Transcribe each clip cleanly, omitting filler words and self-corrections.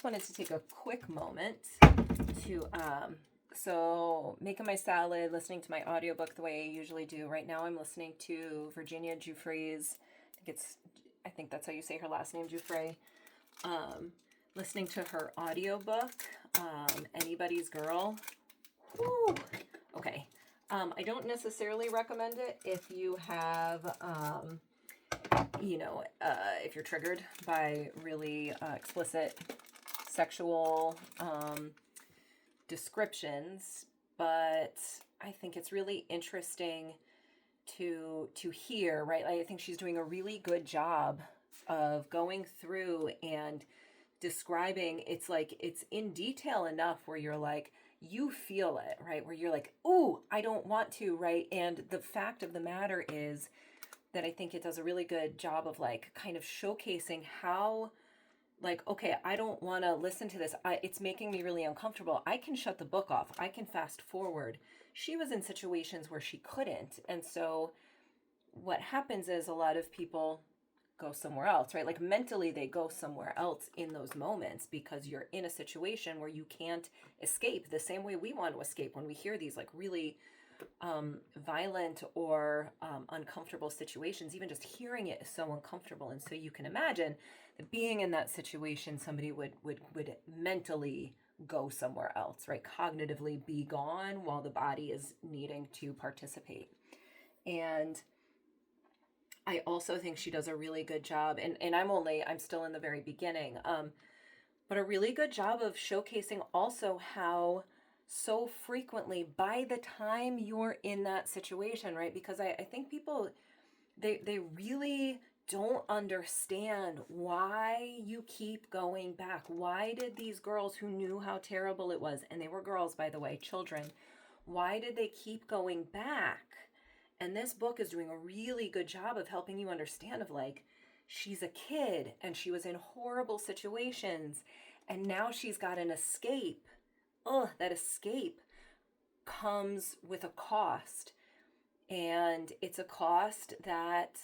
just wanted to take a quick moment to, making my salad, listening to my audiobook the way I usually do. Right now I'm listening to Virginia Giuffre's, I think that's how you say her last name, Giuffre. Listening to her audiobook, Anybody's Girl. Woo! Okay. I don't necessarily recommend it if you have, if you're triggered by really explicit sexual descriptions, but I think it's really interesting to hear, right? I think she's doing a really good job of going through and describing. It's like it's in detail enough where you're like, you feel it, right? Where you're like, ooh, I don't want to, right? And the fact of the matter is that I think it does a really good job of like kind of showcasing how, like, okay, I don't want to listen to this. It's making me really uncomfortable. I can shut the book off. I can fast forward. She was in situations where she couldn't. And so what happens is a lot of people go somewhere else, right? Like mentally they go somewhere else in those moments because you're in a situation where you can't escape the same way we want to escape when we hear these like really violent or uncomfortable situations. Even just hearing it is so uncomfortable. And so you can imagine that being in that situation, somebody would mentally go somewhere else, right? Cognitively be gone while the body is needing to participate. And I also think she does a really good job, and I'm still in the very beginning, but a really good job of showcasing also how so frequently by the time you're in that situation, right? Because I think people, they really don't understand why you keep going back. Why did these girls who knew how terrible it was, and they were girls, by the way, children, why did they keep going back? And this book is doing a really good job of helping you understand of like, she's a kid and she was in horrible situations and now she's got an escape. That escape comes with a cost. And it's a cost that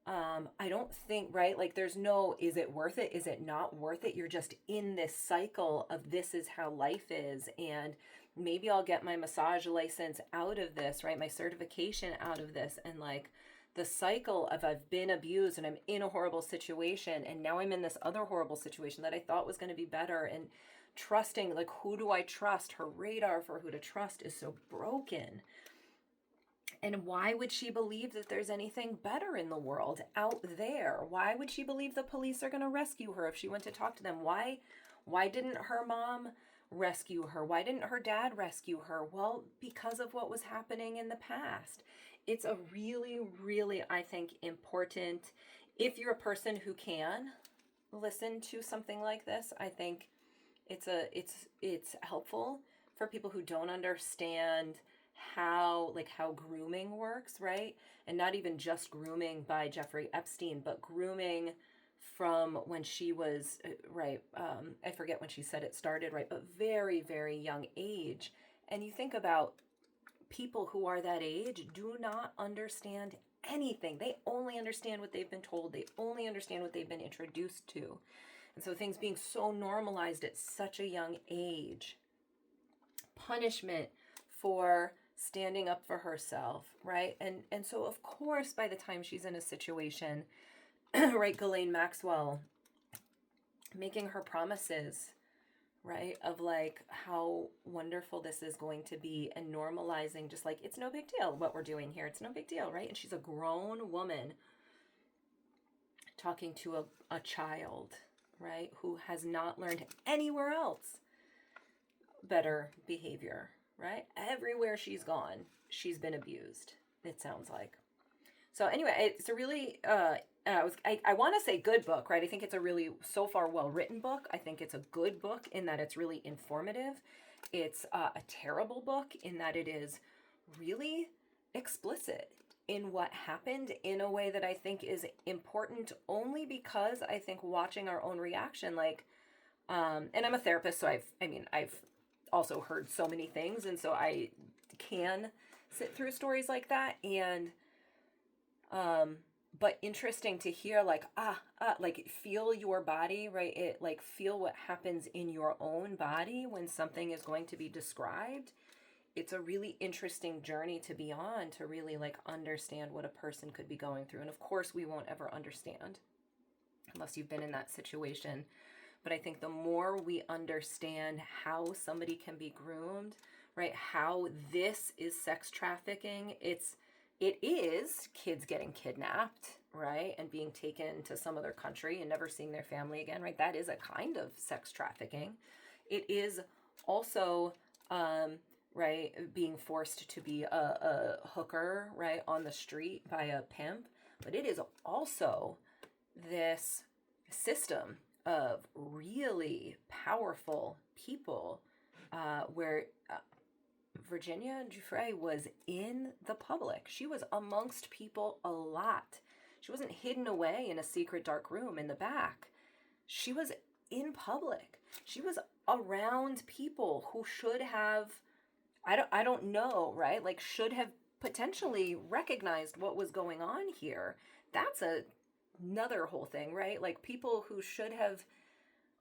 I don't think, right? Like there's no, is it worth it? Is it not worth it? You're just in this cycle of this is how life is. And maybe I'll get my massage license out of this, right? My certification out of this. And like the cycle of I've been abused and I'm in a horrible situation. And now I'm in this other horrible situation that I thought was going to be better. And trusting, like, who do I trust? Her radar for who to trust is so broken. And why would she believe that there's anything better in the world out there? Why would she believe the police are going to rescue her if she went to talk to them? Why didn't her mom rescue her? Why didn't her dad rescue her? Well, because of what was happening in the past. It's a really, really, I think, important, if you're a person who can listen to something like this, I think it's helpful for people who don't understand how grooming works, right? And not even just grooming by Jeffrey Epstein, but grooming from when she was I forget when she said it started, right? But very, very young age. And you think about people who are that age do not understand anything. They only understand what they've been told. They only understand what they've been introduced to. And so things being so normalized at such a young age, punishment for standing up for herself, right? And so of course by the time she's in a situation, right, Ghislaine Maxwell making her promises, right, of like how wonderful this is going to be and normalizing just like it's no big deal what we're doing here. It's no big deal, right? And she's a grown woman talking to a child, right, who has not learned anywhere else better behavior, right? Everywhere she's gone, she's been abused, it sounds like. So anyway, it's a really, I want to say good book, right? I think it's a really, so far, well-written book. I think it's a good book in that it's really informative. It's a terrible book in that it is really explicit in what happened in a way that I think is important only because I think watching our own reaction, like, and I'm a therapist, so I've also heard so many things, and so I can sit through stories like that, and but interesting to hear, like, like, feel your body, right? It, like, feel what happens in your own body when something is going to be described. It's a really interesting journey to be on, to really, like, understand what a person could be going through. And of course we won't ever understand unless you've been in that situation. But I think the more we understand how somebody can be groomed, right? How this is sex trafficking. It is kids getting kidnapped, right? And being taken to some other country and never seeing their family again, right? That is a kind of sex trafficking. It is also, right, being forced to be a hooker, right, on the street by a pimp. But it is also this system of really powerful people, where Virginia Giuffre was in the public. She was amongst people a lot. She wasn't hidden away in a secret dark room in the back. She was in public. She was around people who should have, I don't know, right? Like, should have potentially recognized what was going on here. That's another whole thing, right? Like, people who should have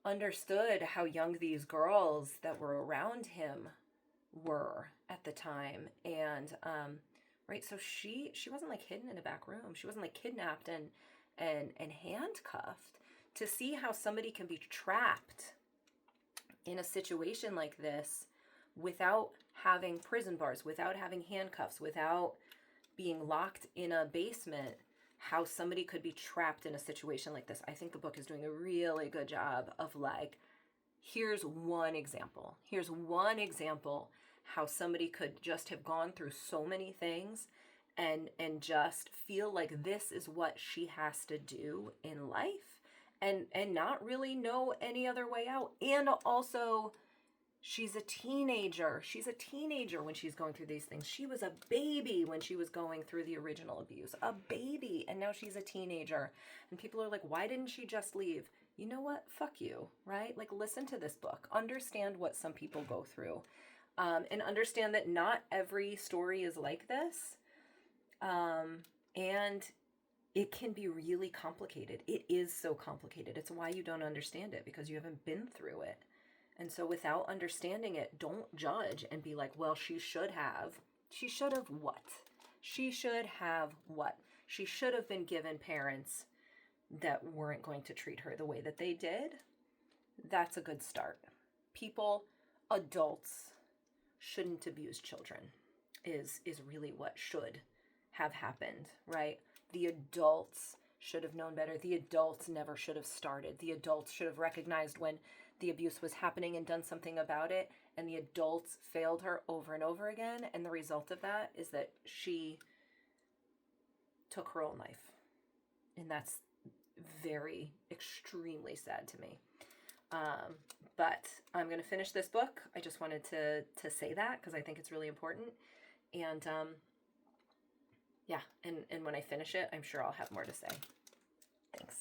understood how young these girls that were around him were at the time. And right, so she wasn't, like, hidden in a back room. She wasn't, like, kidnapped and handcuffed. To see how somebody can be trapped in a situation like this without having prison bars, without having handcuffs, without being locked in a basement, how somebody could be trapped in a situation like this. I think the book is doing a really good job of, like, here's one example. Here's one example how somebody could just have gone through so many things and just feel like this is what she has to do in life, and not really know any other way out. And also, she's a teenager. She's a teenager when she's going through these things. She was a baby when she was going through the original abuse. A baby. And now she's a teenager. And people are like, why didn't she just leave? You know what? Fuck you, right? Like, listen to this book. Understand what some people go through. And understand that not every story is like this. And it can be really complicated. It is so complicated. It's why you don't understand it, because you haven't been through it. And so without understanding it, don't judge and be like, well, she should have. She should have what? She should have what? She should have been given parents that weren't going to treat her the way that they did. That's a good start. People, adults, shouldn't abuse children is really what should have happened, right? The adults should have known better. The adults never should have started. The adults should have recognized when the abuse was happening and done something about it, and the adults failed her over and over again. And the result of that is that she took her own life. And that's very, extremely sad to me. But I'm going to finish this book. I just wanted to say that because I think it's really important. And yeah, and when I finish it, I'm sure I'll have more to say. Thanks.